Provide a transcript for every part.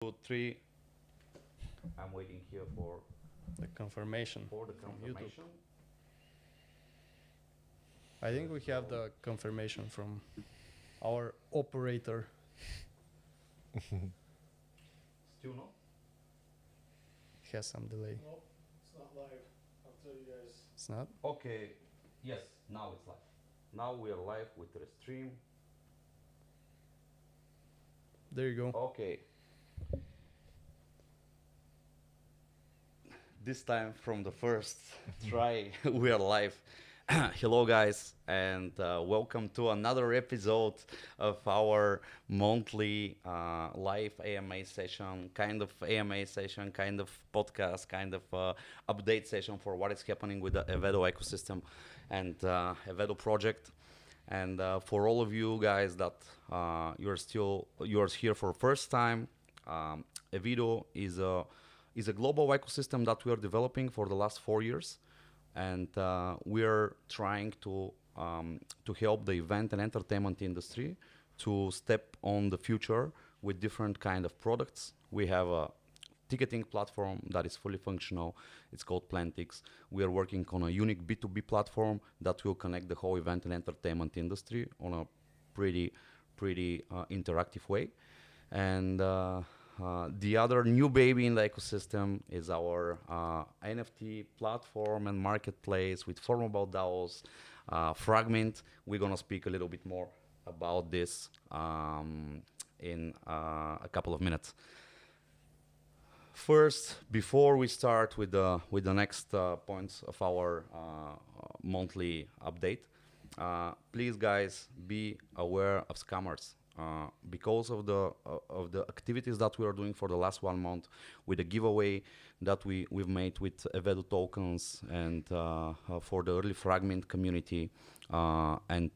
2, 3. I'm waiting here for The confirmation. the from YouTube. confirmation. I think we have the confirmation from our operator. Still no? It has some delay. Nope, it's not live. I'll tell you guys. It's not? Okay. Yes, now it's live. Now we are live with the stream. There you go. Okay. This time from the first try, we are live. Hello, guys, and welcome to another episode of our monthly live AMA session, kind of AMA session, kind of podcast, kind of update session for what is happening with the Evedo ecosystem and Evedo project. And for all of you guys that you're here for first time, Evedo is a global ecosystem that we are developing for the last 4 years, and we are trying to help the event and entertainment industry to step on the future with different kind of products. We have a ticketing platform that is fully functional. It's called Plantix. We are working on a unique B2B platform that will connect the whole event and entertainment industry on a pretty interactive way. And the other new baby in the ecosystem is our NFT platform and marketplace with formable DAOs, Fragmint. We're gonna speak a little bit more about this in a couple of minutes. First, before we start with the next points of our monthly update, please, guys, be aware of scammers. Because of the activities that we are doing for the last 1 month, with the giveaway that we've made with Evedo tokens and for the early Fragment community, and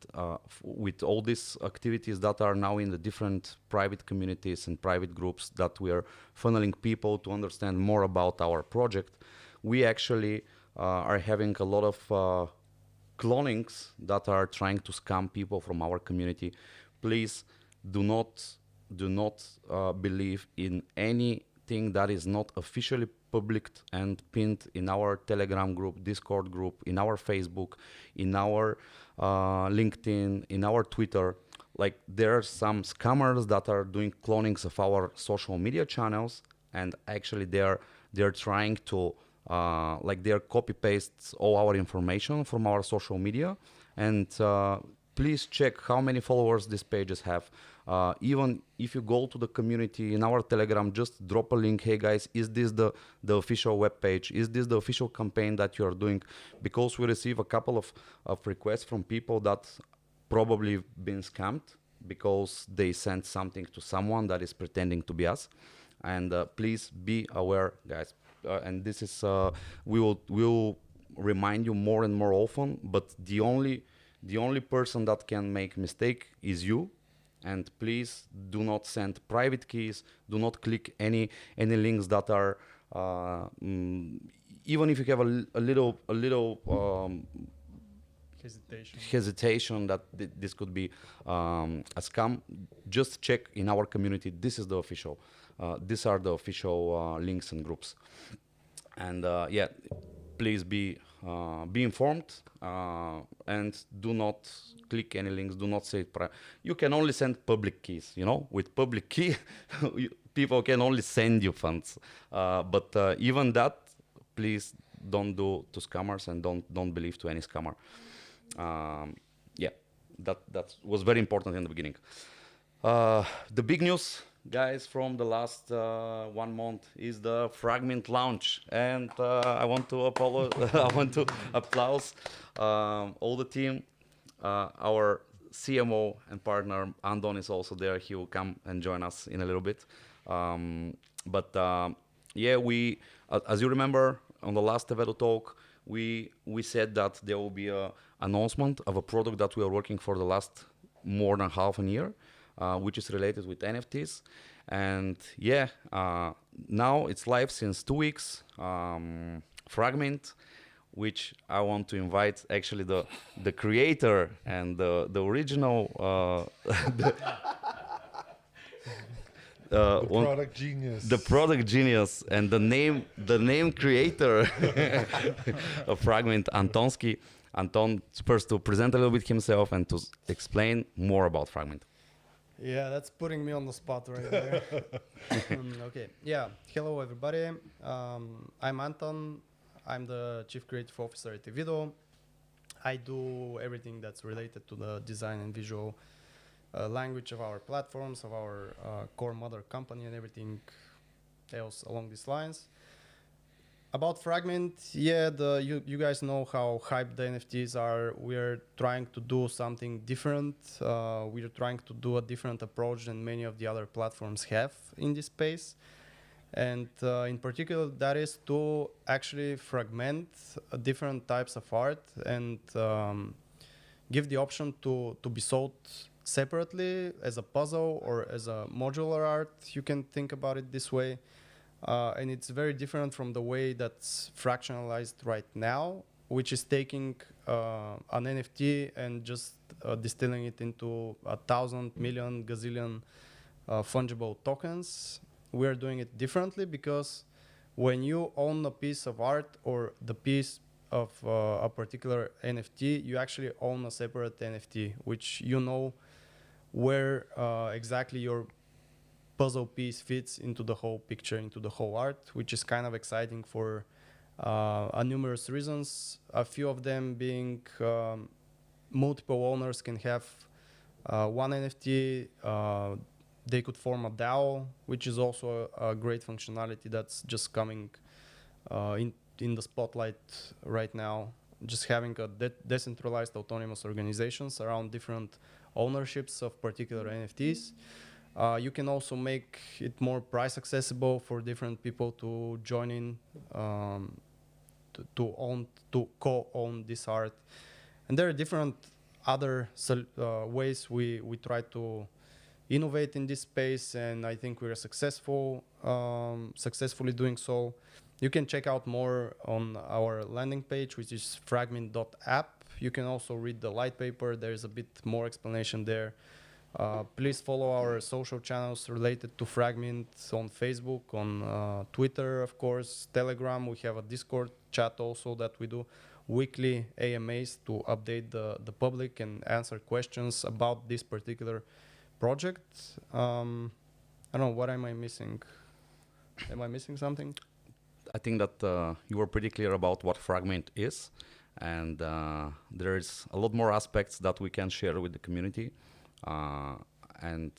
with all these activities that are now in the different private communities and private groups that we are funneling people to understand more about our project, we actually are having a lot of clonings that are trying to scam people from our community. Please do not believe in anything that is not officially published and pinned in our Telegram group, Discord group, in our Facebook, in our LinkedIn, in our Twitter. Like, there are some scammers that are doing clonings of our social media channels, and actually they're trying to they're copy pastes all our information from our social media. And please check how many followers these pages have. Even if you go to the community in our Telegram, just drop a link. Hey guys, is this the official web page? Is this the official campaign that you are doing? Because we receive a couple of requests from people that probably been scammed because they sent something to someone that is pretending to be us. And please be aware, guys. And this is we will remind you more and more often. But the only person that can make mistake is you. And please do not send private keys. Do not click any links that are even if you have a little hesitation that this could be a scam. Just check in our community. This is the official. These are the official links and groups. And yeah, please be informed and do not click any links. Do not say you can only send public keys. With public key, people can only send you funds. But even that, please don't do to scammers, and don't believe to any scammer. Yeah, that was very important in the beginning. The big news, guys, from the last 1 month is the Fragmint launch, and I want to applaud all the team. Our CMO and partner Andon is also there. He will come and join us in a little bit. Yeah, we, as you remember, on the last Evedo talk, we said that there will be an announcement of a product that we are working for the last more than half a year, which is related with NFTs. And yeah, now it's live since 2 weeks. Fragmint, which I want to invite actually the creator and the original The product genius. the product genius and the name creator of Fragmint, Antonsky. Anton, first to present a little bit himself and to explain more about Fragmint. Yeah, that's putting me on the spot right there. Okay. Yeah. Hello, everybody. I'm Anton. I'm the Chief Creative Officer at Evedo. I do everything that's related to the design and visual language of our platforms, of our core mother company, and everything else along these lines. About Fragment, yeah, you guys know how hyped the NFTs are. We're trying to do something different. We're trying to do a different approach than many of the other platforms have in this space. And in particular, that is to actually fragment different types of art and give the option to be sold separately as a puzzle or as a modular art. You can think about it this way. And it's very different from the way that's fractionalized right now, which is taking an NFT and just distilling it into 1,000 million gazillion fungible tokens. We're doing it differently because when you own a piece of art or the piece of a particular NFT, you actually own a separate NFT, which you know where exactly your puzzle piece fits into the whole picture, into the whole art, which is kind of exciting for numerous reasons. A few of them being multiple owners can have one NFT. They could form a DAO, which is also a great functionality that's just coming in the spotlight right now. Just having a decentralized autonomous organizations around different ownerships of particular NFTs. You can also make it more price accessible for different people to join in, to co-own this art. And there are different other ways we try to innovate in this space, and I think we're successfully doing so. You can check out more on our landing page, which is fragmint.app. You can also read the light paper. There's a bit more explanation there. Please follow our social channels related to Fragmint on Facebook, on Twitter, of course, Telegram. We have a Discord chat also that we do weekly AMAs to update the public and answer questions about this particular project. I don't know, what am I missing? Am I missing something? I think that you were pretty clear about what Fragment is, and there's a lot more aspects that we can share with the community. And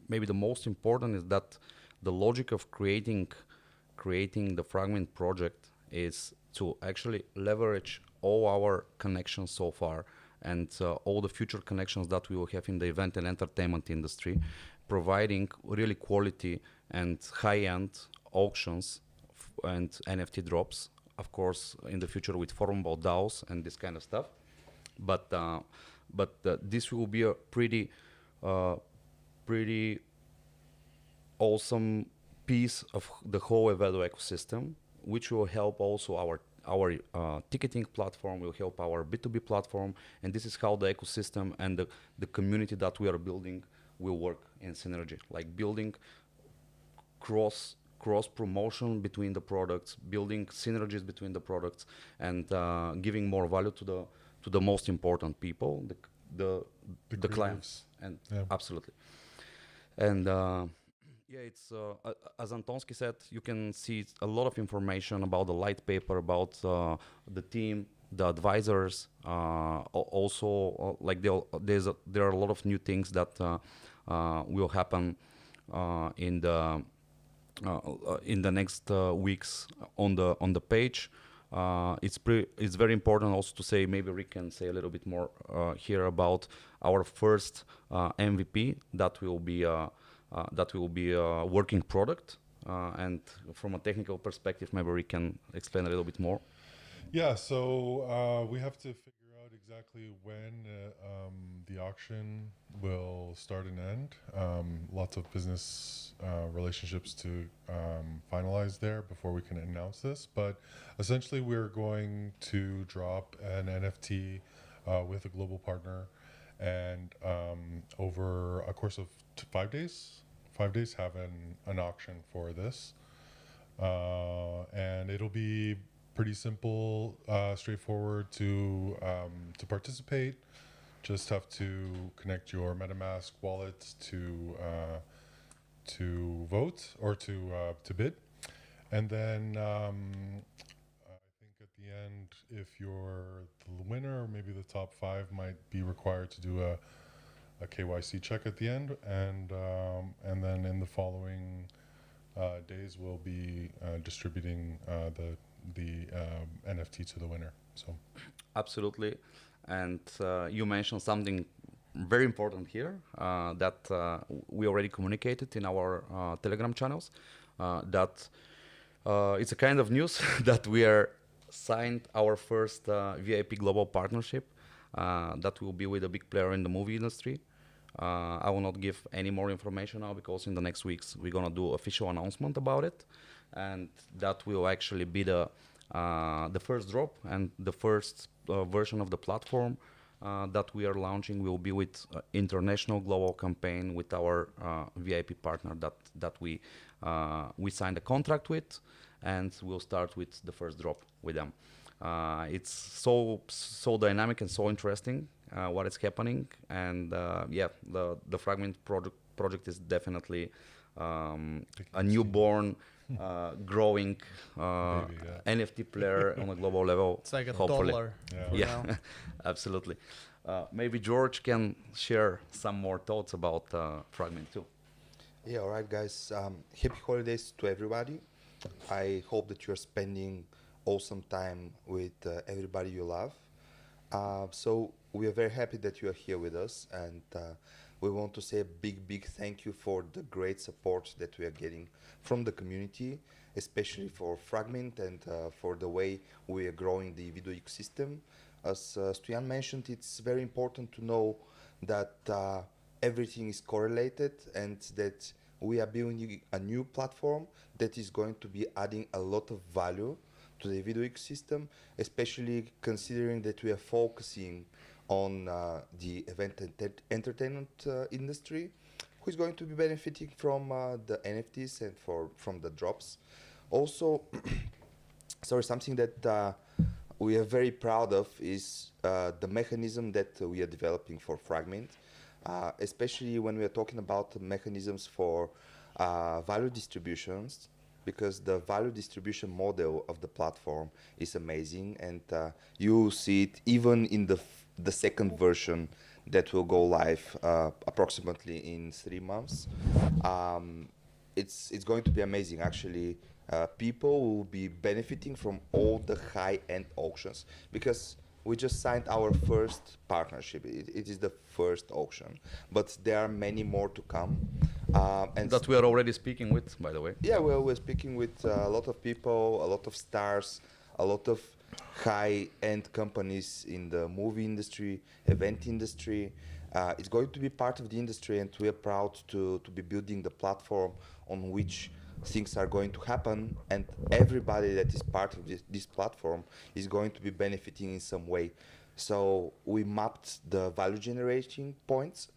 maybe the most important is that the logic of creating the Fragment project is to actually leverage all our connections so far and all the future connections that we will have in the event and entertainment industry, providing really quality and high-end auctions and NFT drops, of course, in the future with formable DAOs and this kind of stuff. But this will be a pretty awesome piece of the whole Evedo ecosystem, which will help also our ticketing platform, will help our B2B platform, and this is how the ecosystem and the community that we are building will work in synergy, like building cross promotion between the products, building synergies between the products, and giving more value to the most important people, the clients, and absolutely. And it's as Antonsky said, you can see a lot of information about the light paper, about the team, the advisors. Also, like there are a lot of new things that will happen in the next weeks on the page. It's very important also to say, maybe Rick can say a little bit more here about our first MVP that will be a working product, and from a technical perspective, maybe Rick can explain a little bit more. Yeah, so we have to figure out exactly when the auction will start and end. Lots of business relationships to finalize there before we can announce this. But essentially, we're going to drop an NFT with a global partner, and over a course of 5 days, 5 days, have an auction for this. And it'll be pretty simple, straightforward to participate. Just have to connect your MetaMask wallet to vote or to bid, and then I think at the end, if you're the winner, or maybe the top 5 might be required to do a KYC check at the end, and then in the following days we'll be distributing the NFT to the winner. So Absolutely. And you mentioned something very important here that we already communicated in our Telegram channels, that it's a kind of news that we are signed our first VIP global partnership that will be with a big player in the movie industry. I will not give any more information now because in the next weeks we're gonna do official announcement about it, and that will actually be the first drop, and the first version of the platform that we are launching will be with international global campaign with our VIP partner that we signed a contract with, and we'll start with the first drop with them. It's so dynamic and so interesting what is happening, and the Fragment project is definitely a newborn growing Baby, NFT player on a global level. It's like a hopefully. dollar. Yeah, now. absolutely. Maybe George can share some more thoughts about Fragment too. Yeah, all right, guys. Happy holidays to everybody. I hope that you're spending awesome time with everybody you love. So we are very happy that you are here with us, and we want to say a big thank you for the great support that we are getting from the community, especially for Fragment and for the way we are growing the Evedo ecosystem. As Stoyan mentioned, it's very important to know that everything is correlated and that we are building a new platform that is going to be adding a lot of value to the Evedo ecosystem, especially considering that we are focusing on the event entertainment industry, who is going to be benefiting from the NFTs and from the drops. Also, sorry, something that we are very proud of is the mechanism that we are developing for Fragment, especially when we are talking about mechanisms for value distributions, because the value distribution model of the platform is amazing, and you see it even in the second version that will go live approximately in 3 months. It's going to be amazing, actually. People will be benefiting from all the high-end auctions, because we just signed our first partnership. It is the first auction, but there are many more to come. And That we are already speaking with, by the way. yeah, well, we're speaking with a lot of people, a lot of stars, a lot of high-end companies in the movie industry, event industry. It's going to be part of the industry, and we are proud to be building the platform on which things are going to happen, and everybody that is part of this platform is going to be benefiting in some way. So we mapped the value generation points,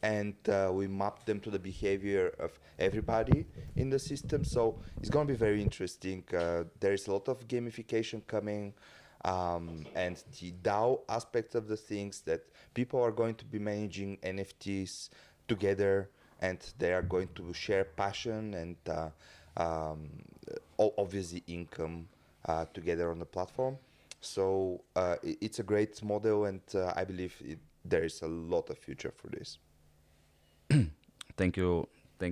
and we mapped them to the behavior of everybody in the system. So it's going to be very interesting. There is a lot of gamification coming, and the DAO aspect of the things, that people are going to be managing NFTs together, and they are going to share passion and obviously income together on the platform. So it's a great model, and I believe there is a lot of future for this. Thank you,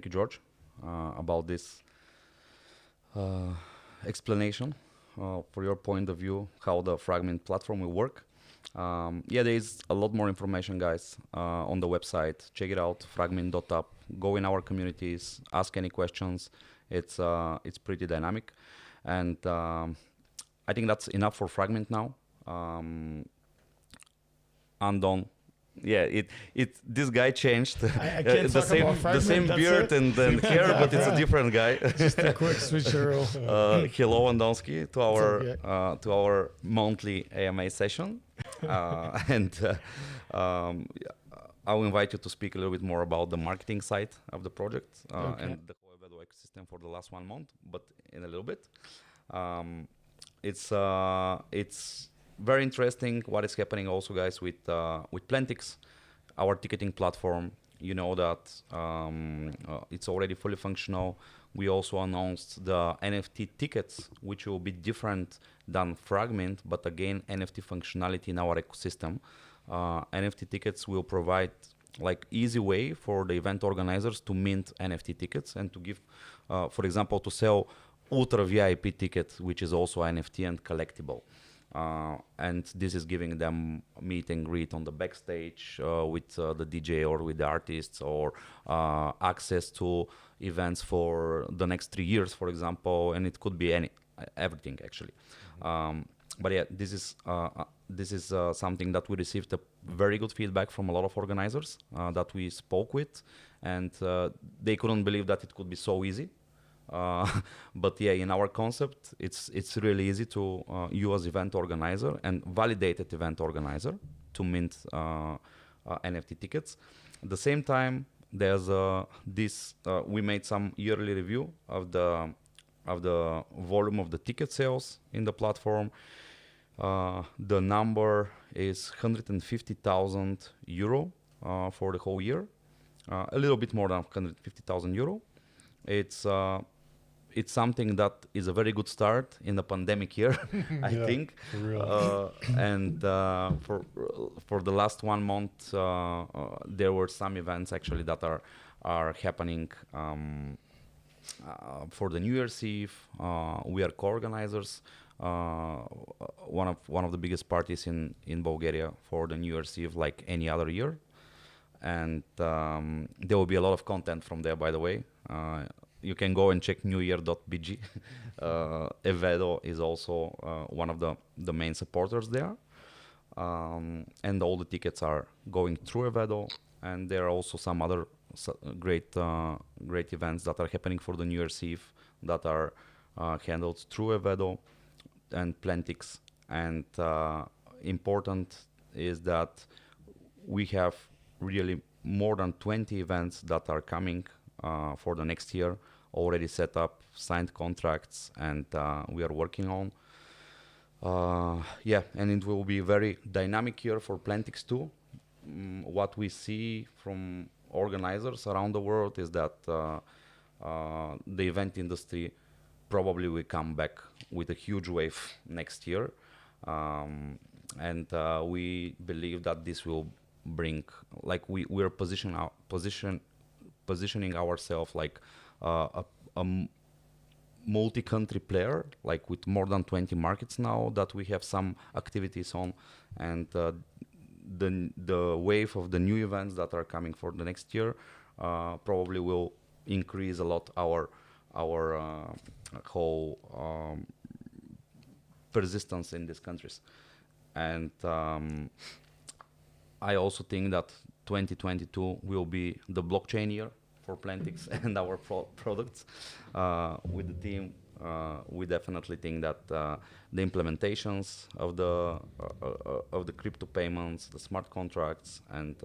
George, about this explanation for your point of view how the Fragment platform will work. There is a lot more information, guys, on the website. Check it out, fragment.app. Go in our communities, ask any questions. It's pretty dynamic, and I think that's enough for Fragment now. Andon. Yeah, this guy changed. I can't the talk same about the same Fragment, that's beard it. and hair, but it's a different guy. Just a quick switcheroo. Hello, Andonsky, to okay. our monthly AMA session, and I'll invite you to speak a little bit more about the marketing side of the project Okay. and the whole Evedo ecosystem for the last 1 month, but in a little bit. Um, it's very interesting what is happening also, guys, with Plantix, our ticketing platform. You know that it's already fully functional. We also announced the NFT tickets, which will be different than Fragmint, but again, NFT functionality in our ecosystem. NFT tickets will provide like easy way for the event organizers to mint NFT tickets and to give, for example, to sell ultra VIP ticket, which is also NFT and collectible. And this is giving them meet and greet on the backstage with the DJ or with the artists, or access to events for the next 3 years, for example, and it could be everything actually. But yeah, this is something that we received a very good feedback from a lot of organizers that we spoke with, and they couldn't believe that it could be so easy. But yeah, in our concept, it's really easy to you as event organizer and validated event organizer to mint NFT tickets. At the same time, there's we made some yearly review of the volume of the ticket sales in the platform. The number is 150,000 euro for the whole year, a little bit more than 150,000 euro. It's something that is a very good start in the pandemic year, I Yeah, think. for real. And for the last 1 month, there were some events actually that are happening for the New Year's Eve. We are co-organizers. One of the biggest parties in Bulgaria for the New Year's Eve, like any other year. And there will be a lot of content from there, by the way. You can go and check newyear.bg. Evedo is also one of the main supporters there. And all the tickets are going through Evedo. And there are also some other great events that are happening for the New Year's Eve that are handled through Evedo and Plantix. And important is that we have really more than 20 events that are coming for the next year, already set up, signed contracts, and we are working on. Yeah, and it will be a very dynamic year for Plantix too. What we see from organizers around the world is that the event industry probably will come back with a huge wave next year. And we believe that this will bring, like we're positioning ourselves like a multi-country player, like with more than 20 markets now that we have some activities on, and the wave of the new events that are coming for the next year probably will increase a lot our whole persistence in these countries. And I also think that 2022 will be the blockchain year for Plantix and our products. With the team, we definitely think that the implementations of the crypto payments, the smart contracts, and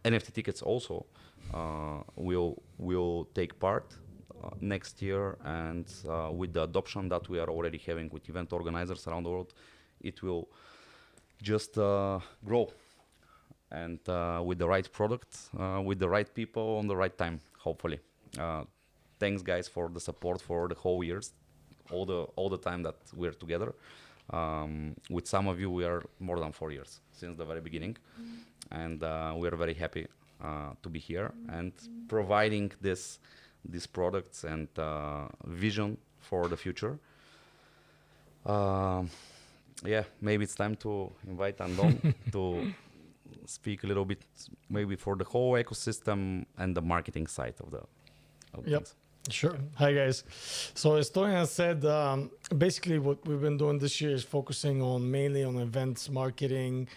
NFT tickets also will take part next year. And with the adoption that we are already having with event organizers around the world, it will just grow. And with the right product, with the right people on the right time, hopefully. Thanks, guys, for the support for the whole years, all the time that we're together. With some of you, we are more than 4 years since the very beginning, and we are very happy to be here and providing these products and vision for the future. Yeah, maybe it's time to invite Andon to speak a little bit, maybe for the whole ecosystem and the marketing side of Yep. things. Sure. Hi, guys. So as Torian said, basically what we've been doing this year is focusing mainly on events marketing,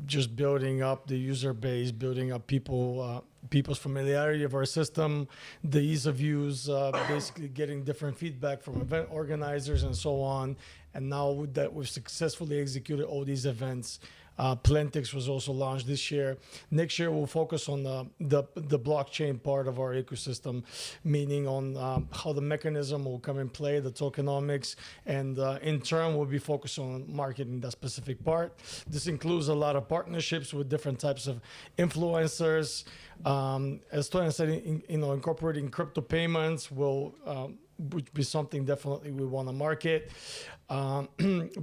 just building up the user base, building up people's familiarity of our system, the ease of use, basically getting different feedback from event organizers and so on. And now that we've successfully executed all these events, Plantix was also launched this year. Next year, we'll focus on the blockchain part of our ecosystem, meaning on how the mechanism will come in play, the tokenomics, and in turn, we'll be focused on marketing that specific part. This includes a lot of partnerships with different types of influencers. As Toyan said, incorporating crypto payments will would be something definitely we want to market.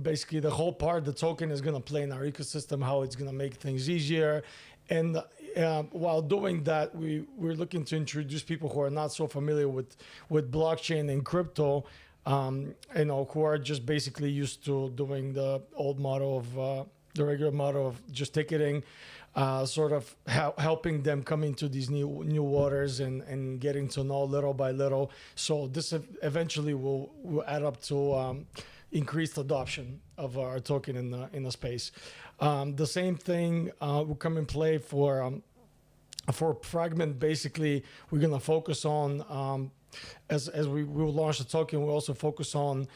Basically, the whole part, the token is going to play in our ecosystem, how it's going to make things easier. And while doing that, we're looking to introduce people who are not so familiar with blockchain and crypto, who are just basically used to doing the old model of the regular model of just ticketing, sort of helping them come into these new waters and getting to know little by little. So this eventually will add up to increased adoption of our token in the space. The same thing will come in play for Fragmint. Basically, we're going to focus on as we will launch the token, we'll also focus on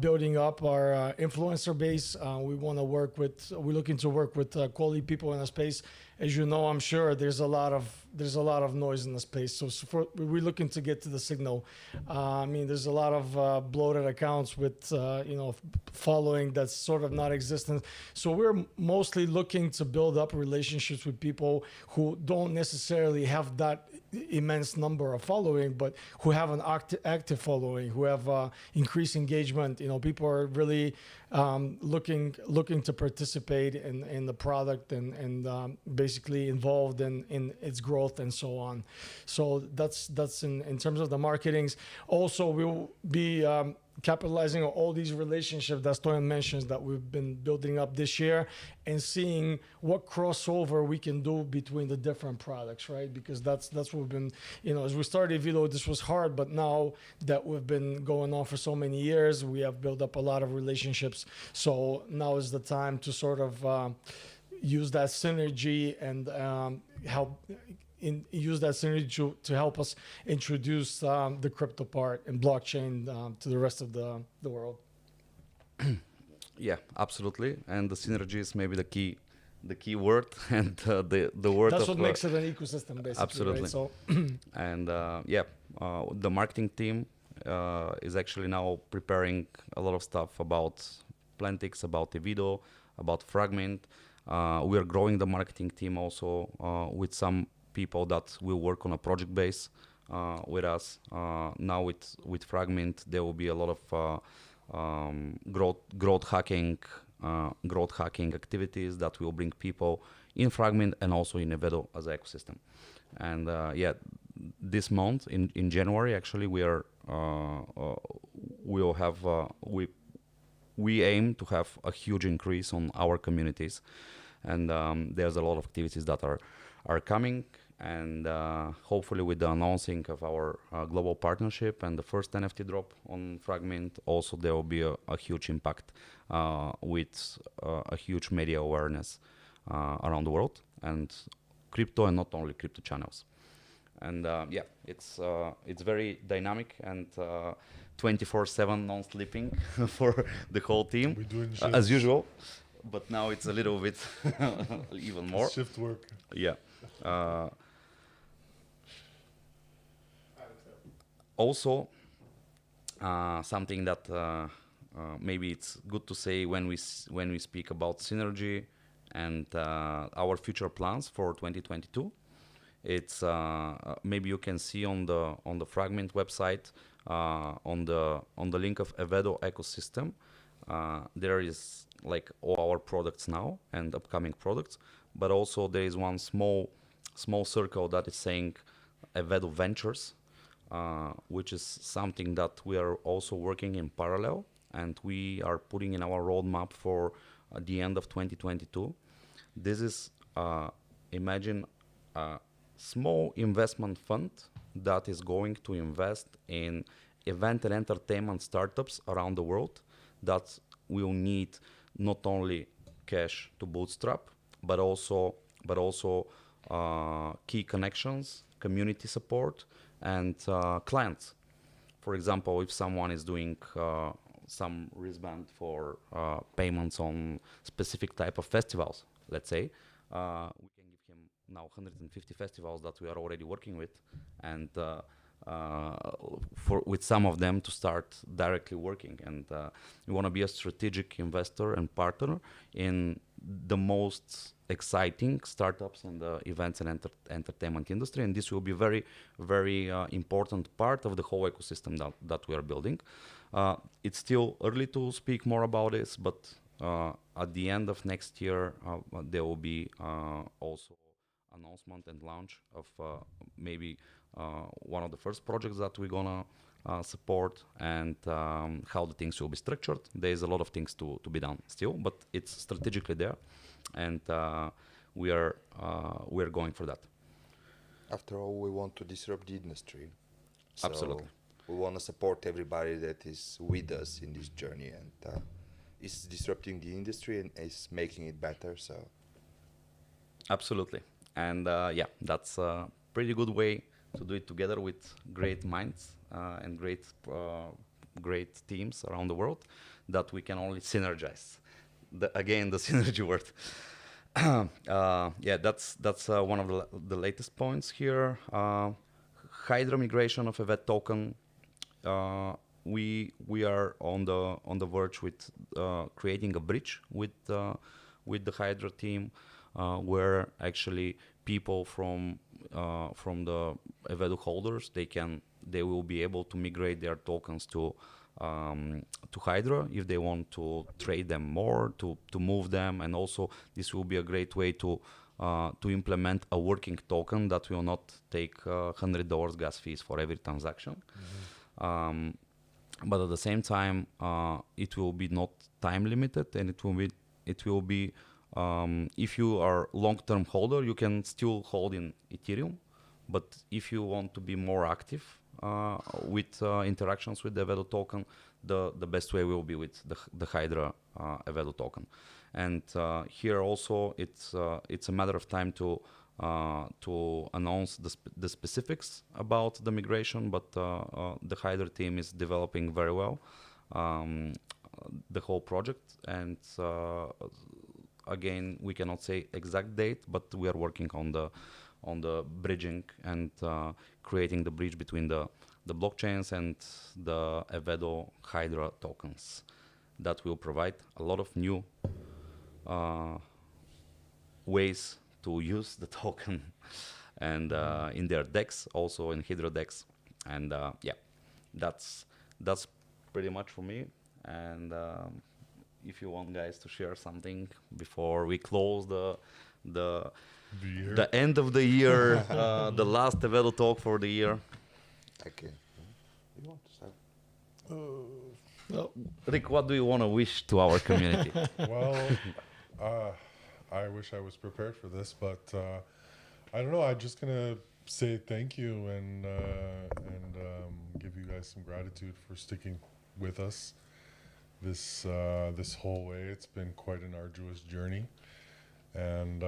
building up our influencer base. We're looking to work with quality people in the space. As you know, I'm sure there's a lot of noise in the space. So we're looking to get to the signal. There's a lot of bloated accounts with following that's sort of not existent. So we're mostly looking to build up relationships with people who don't necessarily have that immense number of following, but who have an active following, who have increased engagement. People are really looking to participate in the product and basically involved in its growth and so on. So that's in terms of the marketings. Also, we'll be capitalizing on all these relationships that Stoyan mentions that we've been building up this year and seeing what crossover we can do between the different products, right? Because that's what we've been, as we started Evedo, this was hard, but now that we've been going on for so many years, we have built up a lot of relationships. So now is the time to sort of use that synergy and use that synergy to help us introduce the crypto part and blockchain to the rest of the world. Yeah, absolutely. And the synergy is maybe the key word and the word. That's what makes it an ecosystem, basically. Absolutely. Right? So and the marketing team is actually now preparing a lot of stuff about Plantix, about Evedo, about Fragmint. We are growing the marketing team also with some people that will work on a project base with us. Now with Fragmint, there will be a lot of growth hacking activities that will bring people in Fragmint and also in Evedo as an ecosystem. And this month in January, actually, we aim to have a huge increase on our communities, and there's a lot of activities that are coming. And hopefully with the announcing of our global partnership and the first NFT drop on Fragmint, also there will be a huge impact with a huge media awareness around the world and crypto, and not only crypto channels. And it's very dynamic and 24/7 non-sleeping for the whole team, We're doing as usual. But now it's a little bit even more. shift work. Yeah. Also, something that maybe it's good to say when we speak about synergy and our future plans for 2022. It's maybe you can see on the Fragment website on the link of Evedo ecosystem. There is like all our products now and upcoming products, but also there is one small circle that is saying Evedo Ventures, which is something that we are also working in parallel, and we are putting in our roadmap for the end of 2022. This is imagine a small investment fund that is going to invest in event and entertainment startups around the world that will need not only cash to bootstrap, but also key connections, community support, and clients. For example, if someone is doing some wristband for payments on specific type of festivals, let's say. We can give him now 150 festivals that we are already working with, and with some of them to start directly working. And we want to be a strategic investor and partner in the most exciting startups in the events and entertainment industry. And this will be very, very important part of the whole ecosystem that we are building. It's still early to speak more about this, but at the end of next year, there will be also announcement and launch of maybe one of the first projects that we're gonna support, and how the things will be structured. There's a lot of things to be done still, but it's strategically there, and we're going for that. After all, we want to disrupt the industry. So Absolutely. we want to support everybody that is with us in this journey, and is disrupting the industry and is making it better. So Absolutely. And yeah, that's a pretty good way to do it together with great minds and great teams around the world that we can only synergize. Again, the synergy word. Yeah, that's one of the latest points here. Hydra migration of Evedo token. We are on the verge with creating a bridge with the Hydra team, where actually people from the Evedo holders, they will be able to migrate their tokens to Hydra if they want to trade them more, to move them, and also this will be a great way to implement a working token that will not take $100 gas fees for every transaction. But at the same time, it will be not time limited, and it will be if you are long-term holder, you can still hold in Ethereum. But if you want to be more active with interactions with the Evedo token, the best way will be with the Hydra Evedo token. And here also, it's a matter of time to announce the specifics about the migration. But the Hydra team is developing very well the whole project, and again, we cannot say exact date, but we are working on the bridging and creating the bridge between the blockchains and the Evedo Hydra tokens that will provide a lot of new ways to use the token, and in their decks, also in Hydra decks. And yeah, that's pretty much for me. And if you want, guys, to share something before we close the end of the year, the last Evedo talk for the year. okay, you want to start? Well, Rick, what do you want to wish to our community? Well, I wish I was prepared for this, but I don't know. I'm just gonna say thank you and give you guys some gratitude for sticking with us this whole way. It's been quite an arduous journey, and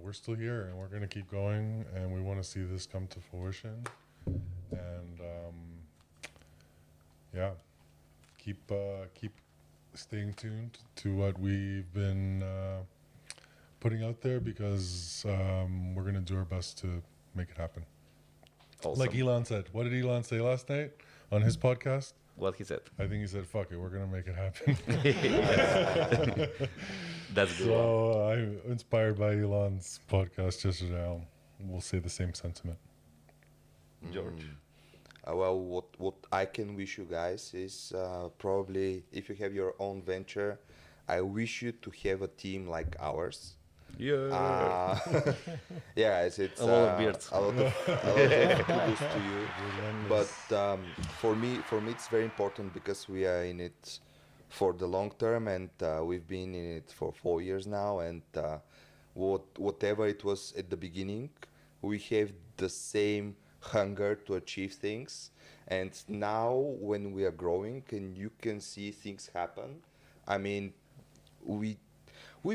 we're still here, and we're gonna keep going, and we want to see this come to fruition. And yeah, keep staying tuned to what we've been putting out there, because we're going to do our best to make it happen. Awesome. Like Elon said. What did Elon say last night on his podcast? What he said. I think he said, fuck it, we're going to make it happen. That's good. So I'm inspired by Elon's podcast yesterday. We'll say the same sentiment. George. Well, what I can wish you guys is probably, if you have your own venture, I wish you to have a team like ours. Yeah. Yeah, it's A lot of beards. a lot of kudos to you. But for me, it's very important because we are in it for the long term, and we've been in it for 4 years now. And whatever it was at the beginning, we have the same hunger to achieve things. And now, when we are growing and you can see things happen, I mean, we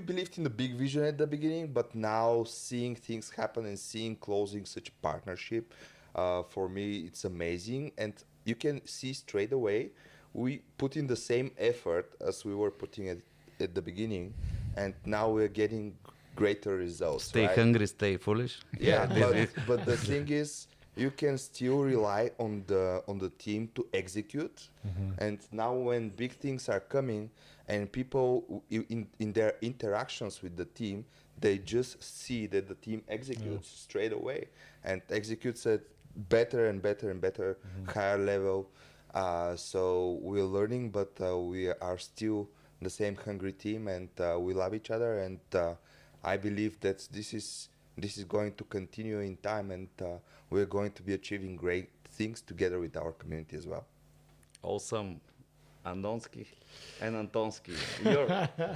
believed in the big vision at the beginning, but now seeing things happen and seeing closing such a partnership, for me, it's amazing. And you can see straight away, we put in the same effort as we were putting at the beginning, and now we're getting greater results. Stay right? hungry, stay foolish. Yeah, this is- but the thing is, you can still rely on the team to execute. And now when big things are coming, and people in their interactions with the team, they just see that the team executes straight away and executes at better and better and better, higher level. So we're learning, but we are still the same hungry team, and we love each other. And I believe that this is going to continue in time, and we're going to be achieving great things together with our community as well. Awesome. Andonski and Antonsky.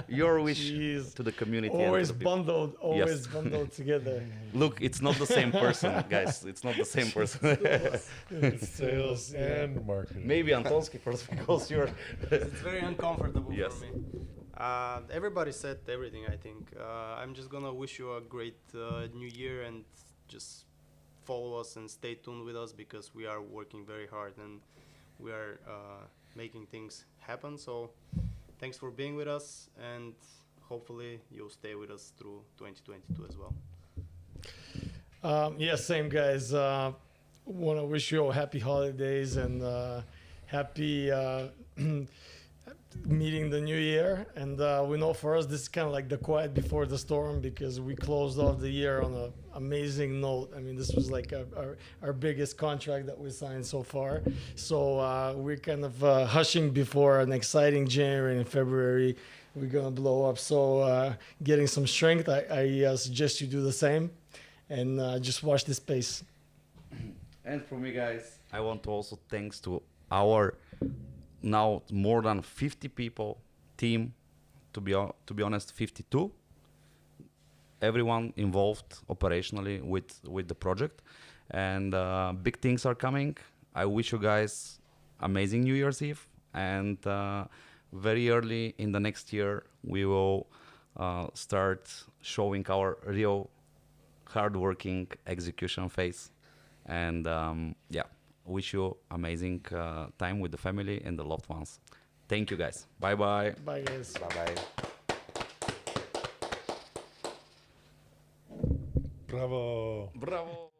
Your wish Jeez. to the community. and to Always the people. bundled, always bundled together. Look, it's not the same person, guys. It's not the same person. It's sales and marketing. Maybe Antonsky first because you're. It's very uncomfortable Yes. for me. Everybody said everything, I think. I'm just gonna wish you a great new year, and just follow us and stay tuned with us, because we are working very hard and we are making things happen. So thanks for being with us, and hopefully you'll stay with us through 2022 as well. Yeah, same guys. Want to wish you all happy holidays and happy meeting the new year. And we know for us this is kind of like the quiet before the storm, because we closed off the year on an amazing note. I mean, this was like our biggest contract that we signed so far. So we're kind of hushing before an exciting January and February. We're gonna blow up. So getting some strength, I suggest you do the same, and just watch this space. And for me, guys, I want to also thanks to our now more than 50 people team. To be honest, 52. Everyone involved operationally with the project, and big things are coming. I wish you guys amazing New Year's Eve, and very early in the next year we will start showing our real hardworking execution phase. And yeah, wish you amazing time with the family and the loved ones. Thank you, guys. Bye bye. Bye, guys. Bye bye. Bravo. Bravo.